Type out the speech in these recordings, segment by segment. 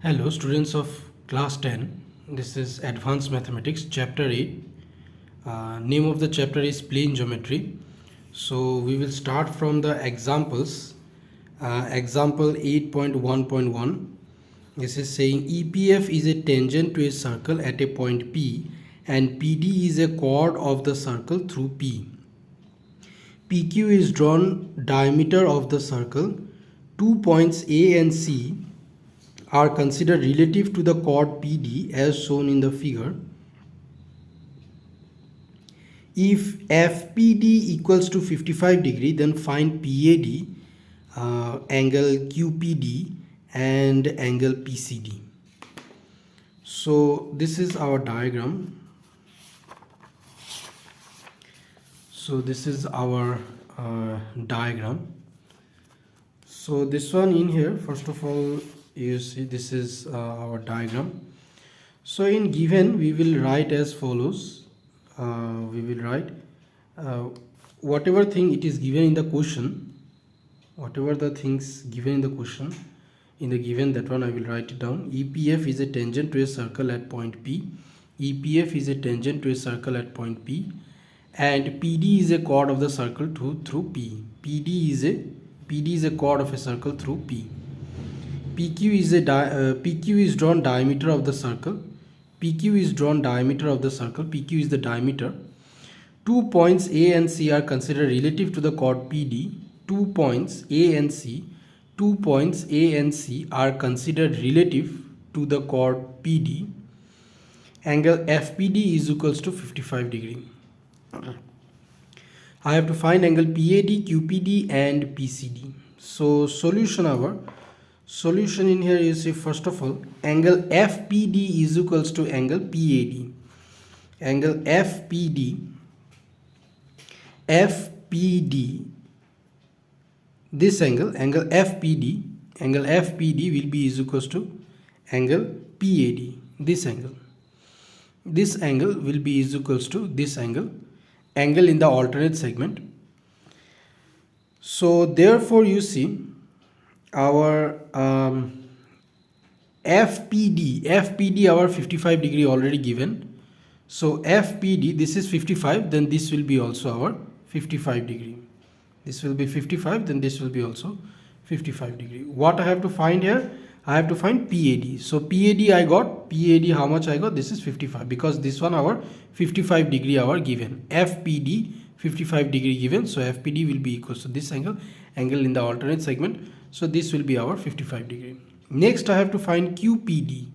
Hello, students of class 10. This is Advanced Mathematics, Chapter 8. Name of the chapter is Plane Geometry. So, we will start from the examples. Example 8.1.1. This is saying EPF is a tangent to a circle at a point P and PD is a chord of the circle through P. PQ is drawn diameter of the circle. 2 points A and C are considered relative to the chord PD as shown in the figure. If FPD equals to 55 degree, then find PAD, angle QPD and angle PCD. So this is our diagram. So this is our diagram. So this one in here, first of all, you see this is our diagram. So in given we will write as follows. We will write whatever thing it is given in the question, whatever the things given in the question, in the given, that one I will write it down. EPF is a tangent to a circle at point P. EPF is a tangent to a circle at point P, and PD is a chord of the circle through P. PD is a chord of a circle through P. PQ is drawn diameter of the circle. PQ is drawn diameter of the circle. PQ is the diameter. 2 points A and C are considered relative to the chord PD. 2 points A and C. 2 points A and C are considered relative to the chord PD. Angle FPD is equals to 55 degree. I have to find angle PAD, QPD and PCD. So solution in here is, first of all, angle FPD is equals to angle PAD. Angle FPD, this angle FPD will be is equals to angle PAD. This angle will be is equals to this angle in the alternate segment. So therefore you see our FPD our 55 degree already given. So FPD, this is 55, then this will be also our 55 degree. This will be 55, then this will be also 55 degree. What I have to find here? I have to find PAD. So PAD I got, PAD how much I got? This is 55, because this one our 55 degree our given. FPD 55 degree given, so FPD will be equals to this angle in the alternate segment. So this will be our 55 degree. Next I have to find QPD.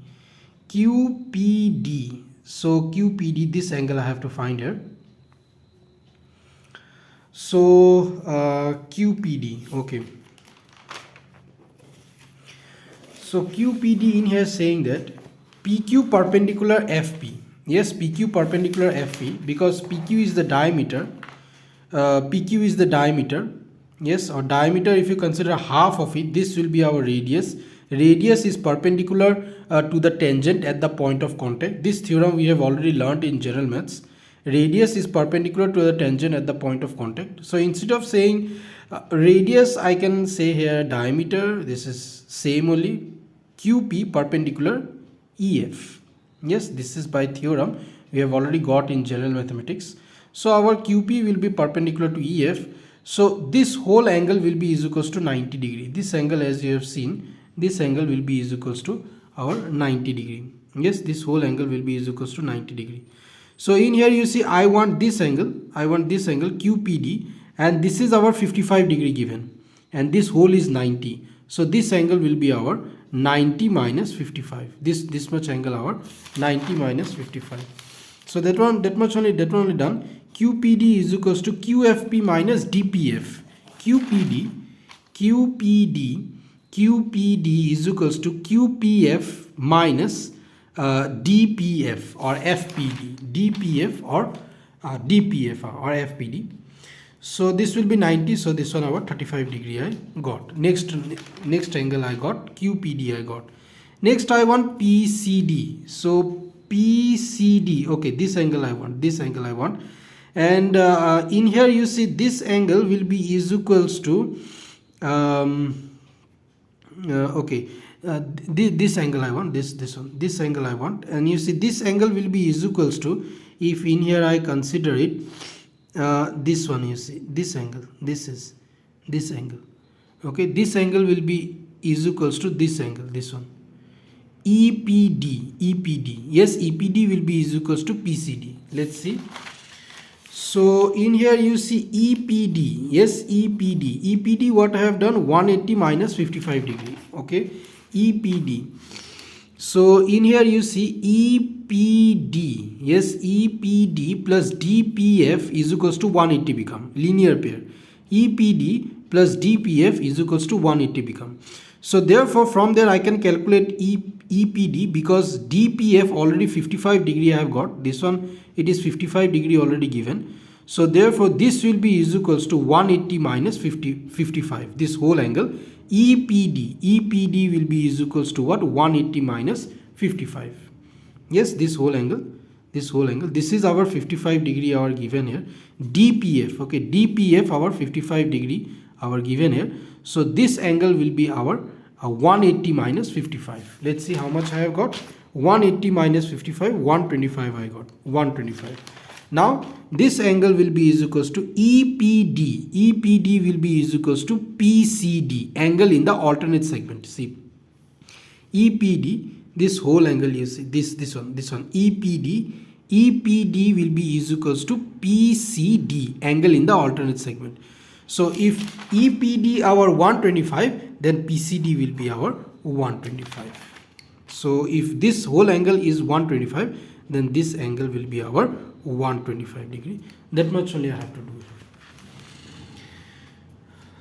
So QPD, this angle I have to find here. So QPD, okay. So QPD in here saying that PQ perpendicular FP. Yes, PQ perpendicular FP, because PQ is the diameter. PQ is the diameter. Yes, or diameter, if you consider half of it, this will be our radius. Radius is perpendicular to the tangent at the point of contact. This theorem we have already learned in general maths. Radius is perpendicular to the tangent at the point of contact. So instead of saying radius, I can say here diameter. This is same only. QP perpendicular EF. Yes, this is by theorem we have already got in general mathematics. So our QP will be perpendicular to EF. So this whole angle will be is equals to 90 degree. This angle, as you have seen, this angle will be is equals to our 90 degree. Yes, this whole angle will be is equals to 90 degree. So in here you see I want this angle QPD, and this is our 55 degree given, and this whole is 90. So this angle will be our 90 minus 55. This much angle our 90 minus 55. So that one only done. QPD is equals to QFP minus DPF. QPD is equals to QPF minus DPF or FPD. DPF or FPD. So this will be 90. So this one our 35 degree I got. Next angle I got QPD I got. Next I want PCD. So PCD, okay, this angle I want. And in here you see this angle will be is equals to okay, this angle I want, this one, this angle I want, and you see this angle will be is equals to, if in here I consider it, this one, you see this angle, this is this angle, okay, this angle will be is equals to this angle, this one, EPD, yes, EPD will be is equals to PCD. Let's see. So in here you see EPD, yes, EPD what I have done, 180 minus 55 degree, okay, EPD. So in here you see EPD, yes, EPD plus DPF is equals to 180 become linear pair, EPD plus DPF is equals to 180 become. So therefore from there I can calculate EPD, because DPF already 55 degree I have got, this one it is 55 degree already given. So therefore this will be is equals to 180 minus 55, this whole angle, EPD will be is equals to what, 180 minus 55, yes, this whole angle, this is our 55 degree our given here, DPF, okay, DPF our 55 degree our given here. So this angle will be our 180 minus 55. Let's see how much I have got. 180 minus 55, 125 I got, 125. Now this angle will be is equals to EPD will be is equals to PCD, angle in the alternate segment. See, EPD, this whole angle, you see this one, EPD will be is equals to PCD, angle in the alternate segment. So if EPD our 125, then PCD will be our 125. So if this whole angle is 125, then this angle will be our 125 degree. That much only I have to do.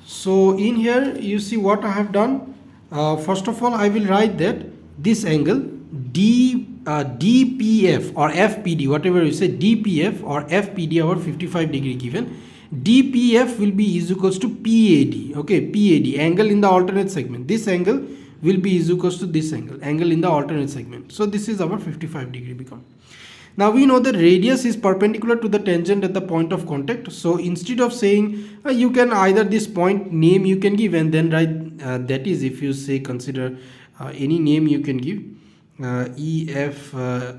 So in here you see what I have done. First of all I will write that this angle DPF or FPD, whatever you say, DPF or FPD our 55 degree given, DPF will be is equals to PAD, okay, PAD, angle in the alternate segment. This angle will be is equals to this angle in the alternate segment. So this is our 55 degree become. Now we know the radius is perpendicular to the tangent at the point of contact. So instead of saying you can either this point name you can give and then write that is, if you say consider any name you can give,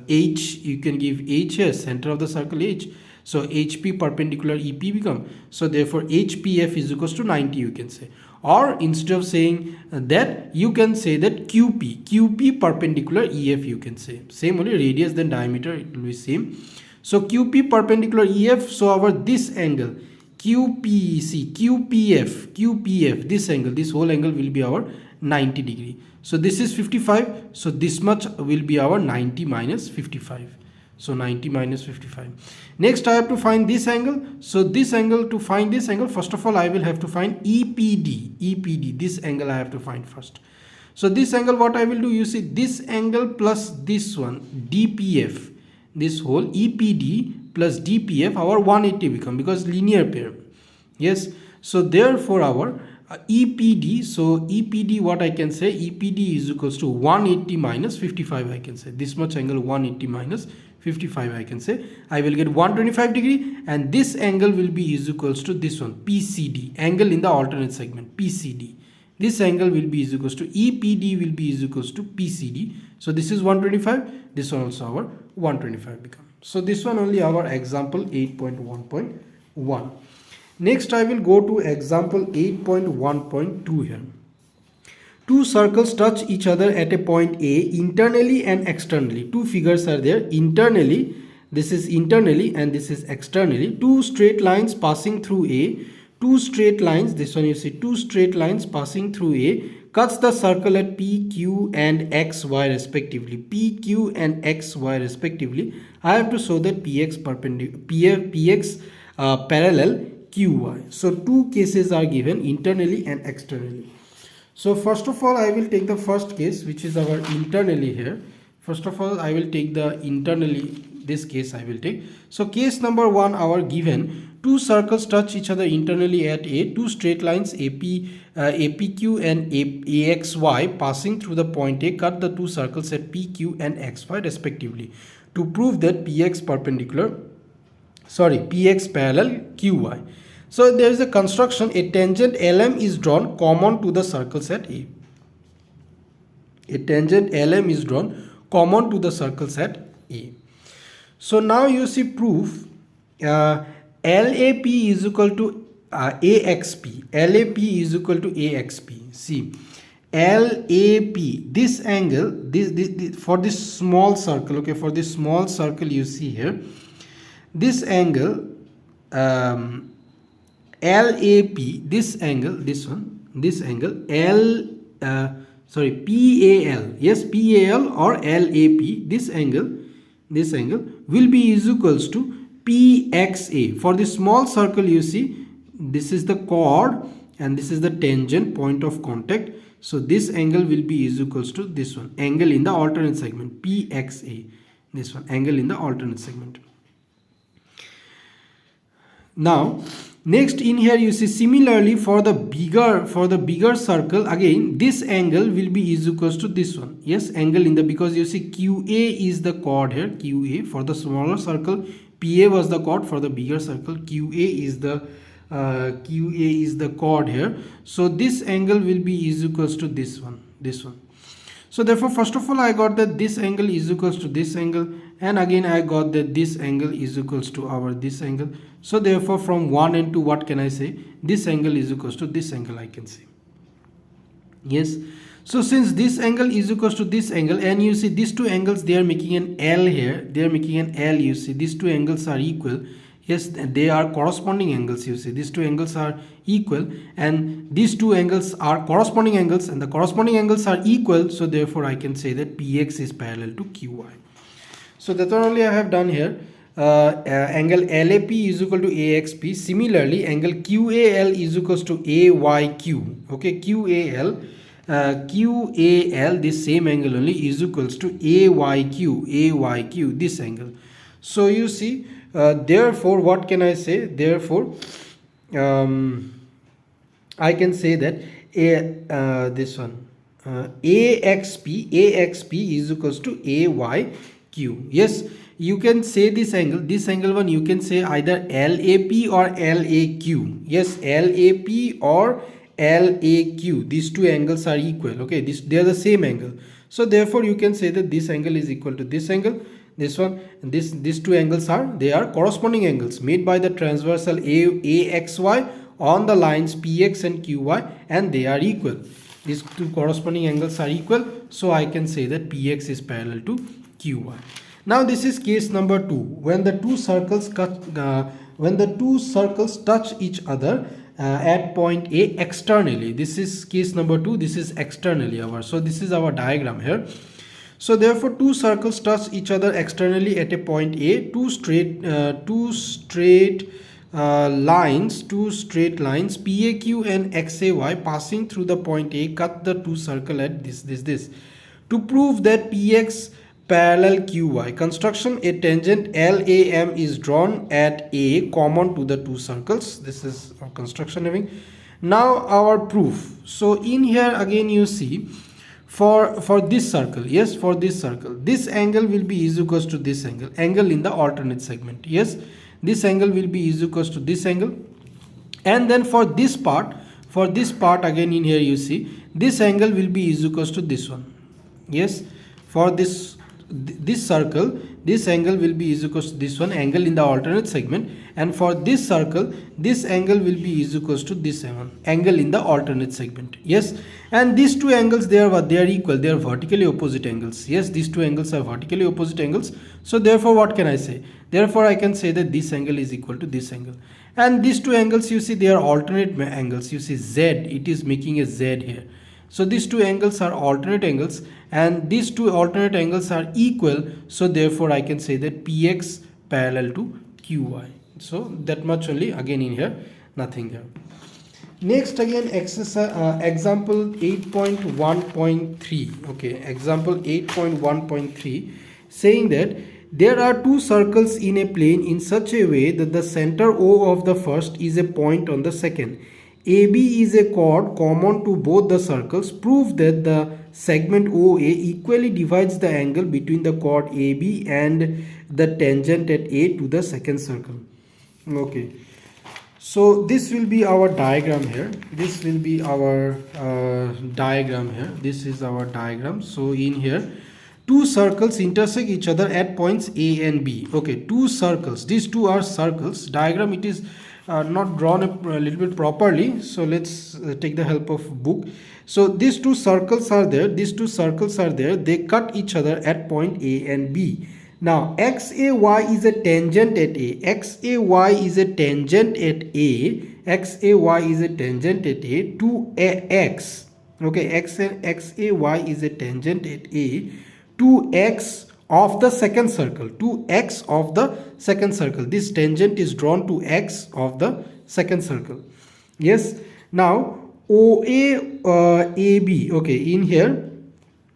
H, you can give H as center of the circle H. So HP perpendicular EP become, so therefore HPF is equals to 90 you can say. Or instead of saying that, you can say that QP perpendicular EF you can say. Same only radius then diameter, it will be same. So QP perpendicular EF, so our this angle QPF, this angle, this whole angle will be our 90 degree. So this is 55, so this much will be our 90 minus 55. So 90 minus 55. Next I have to find this angle. So this angle, to find this angle, first of all I will have to find EPD, this angle I have to find first. So this angle, what I will do, you see this angle plus this one DPF, this whole EPD plus DPF, our 180 become, because linear pair, yes. So therefore our EPD, so EPD, what I can say, EPD is equals to 180 minus 55 I can say, this much angle 180 minus 55 I can say, I will get 125 degree, and this angle will be is equals to this one PCD, angle in the alternate segment, PCD. This angle will be is equals to EPD will be is equals to PCD. So this is 125, this one also our 125 become. So this one only our example 8.1.1. Next I will go to example 8.1.2 here. Two circles touch each other at a point A internally and externally. Two figures are there. Internally, this is internally and this is externally. Two straight lines passing through A. Two straight lines, this one you see, two straight lines passing through A cuts the circle at P, Q and XY respectively. P, Q and XY respectively. I have to show that PX parallel QY. So two cases are given, internally and externally. So first of all I will take the first case, which is our internally here. First of all I will take the internally, this case I will take. So case number 1, our given, two circles touch each other internally at A, two straight lines APQ and AXY passing through the point A cut the two circles at PQ and XY respectively. To prove that PX parallel QY. So there is a construction, a tangent LM is drawn common to the circles at A. A tangent LM is drawn common to the circles at A. So now you see proof LAP is equal to AXP. LAP is equal to AXP. See, LAP, this angle, this for this small circle, okay, for this small circle you see here, this angle LAP, this angle, this angle PAL, yes, PAL or LAP, this angle will be is equals to PXA. For the small circle you see, this is the chord and this is the tangent point of contact. So this angle will be is equals to this one, angle in the alternate segment, PXA, this one, angle in the alternate segment. Now next in here you see, similarly for the bigger circle, again this angle will be is equals to this one, yes, angle in the, because you see QA is the chord here, QA for the smaller circle, PA was the chord, for the bigger circle QA is the chord here. So this angle will be is equals to this one. So therefore first of all I got that this angle is equals to this angle, and again I got that this angle is equals to our this angle. So therefore from 1 and 2 what can I say, this angle is equals to this angle I can say. Yes, so since this angle is equals to this angle, and you see these two angles, they are making an L here, they are making an L, you see these two angles are equal. Yes, they are corresponding angles, you see these two angles are equal and these two angles are corresponding angles and the corresponding angles are equal. So therefore I can say that PX is parallel to QY. So that's what only I have done here. Angle LAP is equal to AXP. Similarly, angle QAL is equals to AYQ. Okay, QAL, this same angle only is equals to AYQ, this angle. So you see, therefore what can I say? Therefore I can say that this one AXP is equals to AYQ. Yes, you can say this angle one, you can say either LAP or LAQ. Yes, LAP or LAQ, these two angles are equal. Okay, they are the same angle. So therefore you can say that this angle is equal to this angle, this one, and these two angles are corresponding angles made by the transversal AXY on the lines PX and QY, and they are equal. These two corresponding angles are equal, so I can say that PX is parallel to QY. Now this is case number 2, when the two circles touch each other at point A externally. This is case number 2, this is externally our, so this is our diagram here. So therefore two circles touch each other externally at a point A, two straight lines PAQ and XAY passing through the point A cut the two circle at this. To prove that PX parallel QY construction, a tangent LAM is drawn at A common to the two circles. This is our construction having. Now our proof. So in here again you see, for this circle, yes, for this circle, this angle will be is equals to this angle in the alternate segment. Yes, this angle will be is equals to this angle, and then for this part again in here you see this angle will be is equals to this one. Yes, for this circle, this angle will be is equals to this one, angle in the alternate segment, and for this circle this angle will be is equals to this one, angle in the alternate segment. Yes, and these two angles, they are equal, they are vertically opposite angles. Yes, these two angles are vertically opposite angles. So therefore what can I say? Therefore I can say that this angle is equal to this angle, and these two angles you see they are alternate angles. You see Z, it is making a Z here. So these two angles are alternate angles and these two alternate angles are equal. So therefore I can say that PX parallel to QY. So that much only, again in here nothing here. Next again exercise example 8.1.3. okay, example 8.1.3 saying that there are two circles in a plane in such a way that the center O of the first is a point on the second. AB is a chord common to both the circles. Prove that the segment OA equally divides the angle between the chord AB and the tangent at A to the second circle. Okay. So this will be our diagram here. This will be our diagram here. This is our diagram. So in here, two circles intersect each other at points A and B. Okay, two circles. These two are circles. Diagram, it is not drawn a little bit properly. So let's take the help of book. So these two circles are there. These two circles are there. They cut each other at point A and B. Now XAY is a tangent at A. XAY is a tangent at A. XAY is a tangent at A to X. Okay, XAY is a tangent at A to X of the second circle. To X of the second circle. This tangent is drawn to X of the second circle. Yes. Now OA AB. Okay, in here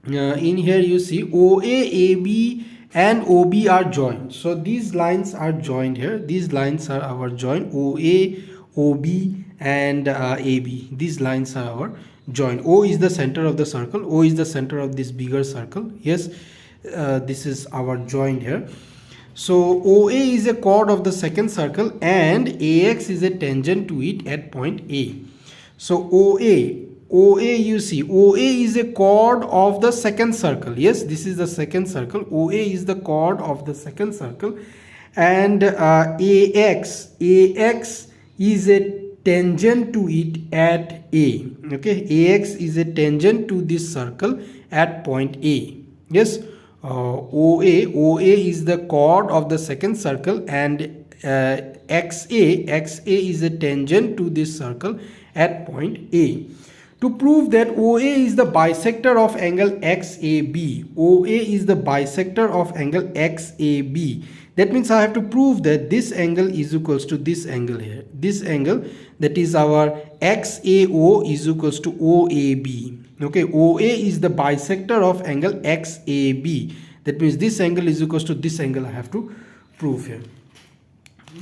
you see OA AB and OB are joined. So these lines are joined here. These lines are our join. OA, OB and AB. These lines are our join. O is the center of the circle. O is the center of this bigger circle. Yes, this is our join here. So OA is a chord of the second circle and AX is a tangent to it at point A. So OA you see, OA is a chord of the second circle. Yes, this is the second circle. OA is the chord of the second circle and AX is a tangent to it at A. Okay, AX is a tangent to this circle at point A. Yes, OA is the chord of the second circle and XA is a tangent to this circle at point A. To prove that OA is the bisector of angle XAB, OA is the bisector of angle XAB. That means I have to prove that this angle is equals to this angle here. This angle, that is our XAO, is equals to OAB. Okay, OA is the bisector of angle XAB. That means this angle is equals to this angle I have to prove here.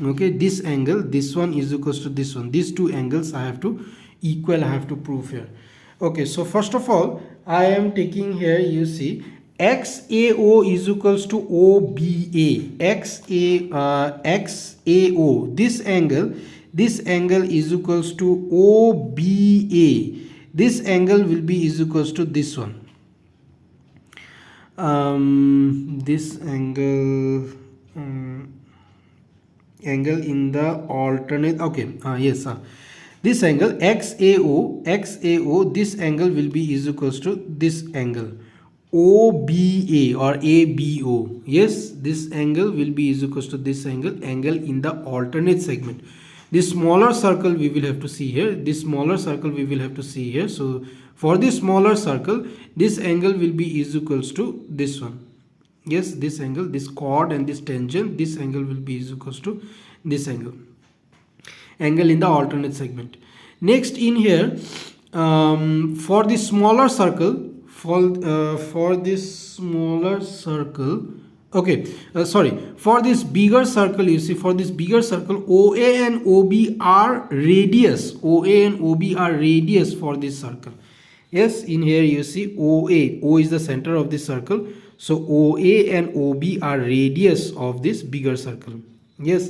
Okay, this angle, this one is equals to this one. These two angles I have to equal, I have to prove here. Okay, so first of all I am taking here, you see, XAO is equals to OBA. XAO, this angle is equals to OBA. This angle will be is equals to this one. This angle angle in the alternate. Okay, yes, this angle XAO, this angle will be is equals to this angle OBA or ABO. Yes, this angle will be is equals to this angle in the alternate segment. This smaller circle we will have to see here. This smaller circle we will have to see here. So for this smaller circle, this angle will be is equals to this one. Yes, this angle, this chord and this tangent, this angle will be is equals to this angle in the alternate segment. Next in here, for this smaller circle, for this smaller circle, okay, for this bigger circle, you see, for this bigger circle, OA and OB are radius. OA and OB are radius for this circle. Yes, in here you see O is the center of this circle. So OA and OB are radius of this bigger circle. Yes,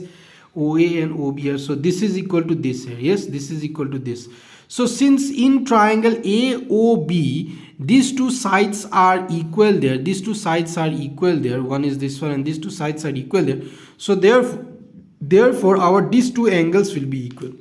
OA and OB are, so this is equal to this here. Yes, this is equal to this. So since in triangle AOB, these two sides are equal there. These two sides are equal there. One is this one and these two sides are equal there. So therefore our these two angles will be equal.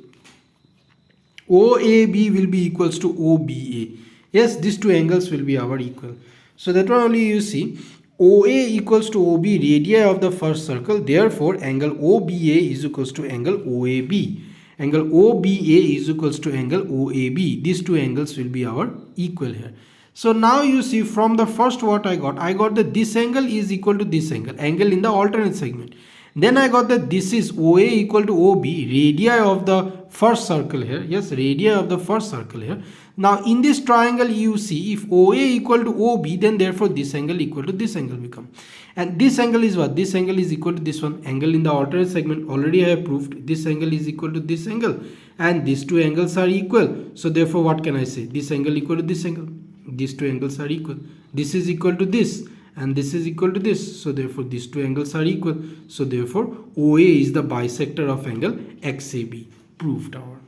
OAB will be equals to OBA. Yes, these two angles will be our equal. So that one only you see. OA equals to OB, radii of the first circle. Therefore angle OBA is equals to angle OAB. Angle OBA is equals to angle OAB. These two angles will be our equal here. So now you see from the first what I got that this angle is equal to this angle in the alternate segment. Then I got that this is OA equal to OB, radii of the first circle here. Yes, radii of the first circle here. Now in this triangle you see if OA equal to OB, then therefore this angle equal to this angle become. And this angle is what? This angle is equal to this one. Angle in the alternate segment, already I have proved this angle is equal to this angle. And these two angles are equal. So therefore what can I say? This angle equal to this angle. These two angles are equal. This is equal to this. And this is equal to this. So therefore these two angles are equal. So therefore OA is the bisector of angle XAB. proved our